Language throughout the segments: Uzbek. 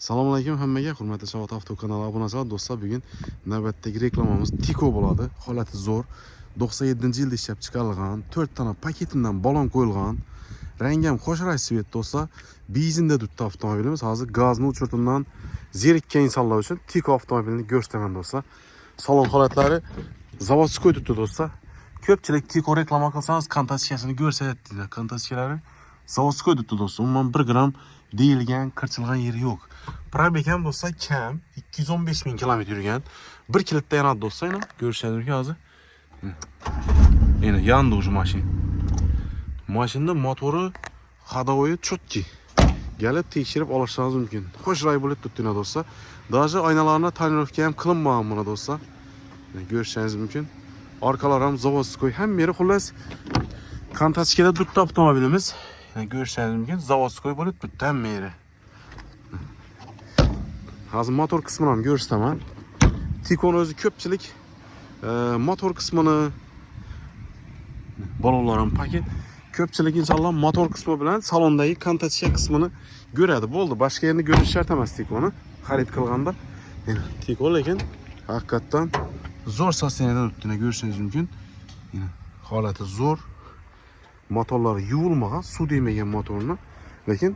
Assalomu alaykum hammaga, hurmatli Savat Avto kanali obunachilari do'stlar. Bugun navbatdagi reklamamiz Tiko bo'ladi. Holati zo'r. 97-yilda ishlab chiqarilgan, 4 tana paketidan balon qo'yilgan. Rangi ham xo'sh rasvet do'stlar. Benzinda turibdi avtomobilimiz. Hozir gazni o'chirtimdan zerikkan insonlar uchun Tiko avtomobilini ko'rsataman do'stlar. Salon holatlari zavodskoy turibdi do'stlar. Ko'pchilik Tiko reklama qilsangiz kontatsiyasini ko'rsatadi. Kontatsiyalari zavodskoy turibdi do'stlar. Umuman 1 gram deyilgan, qirchilgan yeri yo'q. Probeg ham do'stlar kam, 215 ming kilometr yurgan. 1 kilitda yanadi do'stlar, yana ko'rishadiki hozir. Yana yandi o'sha mashina. Mashinning motori hadovoyi chotki. Gelib tekshirib olishingiz mumkin. Xo'sh bo'lib turibdi do'stlar. Даже aynalarni tonirovka ham qilinmagan buni do'stlar. Ko'rishingiz mumkin. Orqalar ham zavodskoy, hamma yeri xullas kontatsiyada turibdi avtomobilimiz. Ko'rishingiz mumkin, zavodskoy bo'lib turibdi hamma yeri. Hozir motor qismini ham ko'rsataman. Tiko'ning o'zi ko'pchilik motor qismini balonlarim paket. Ko'pchilik insonlar motor qismi bilan salondagi kontatsiya qismini ko'radi. Bo'ldi, boshqa yerni ko'rish shart emas Tiko'ni xarid qilganda. Tiko lekin haqiqatan zo'r sosteniyada turibdi, ko'rishingiz mumkin. Holati zo'r. Motorlari yuvilmagan, suv demagan motorni, lekin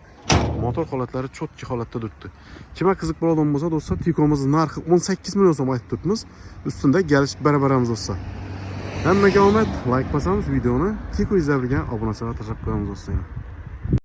motor holatlari chotki holatda turibdi. Kimga qiziq bo'ladigan bo'lsa do'stlar, Tiko'mizning narxi 18 million so'm aytib turibmiz. Ustida galish barabaramiz do'stlar. Hammaga omad, like bosamiz videoni, Tiko izlab turgan obunachilarga tashakkur qilamiz do'stlar.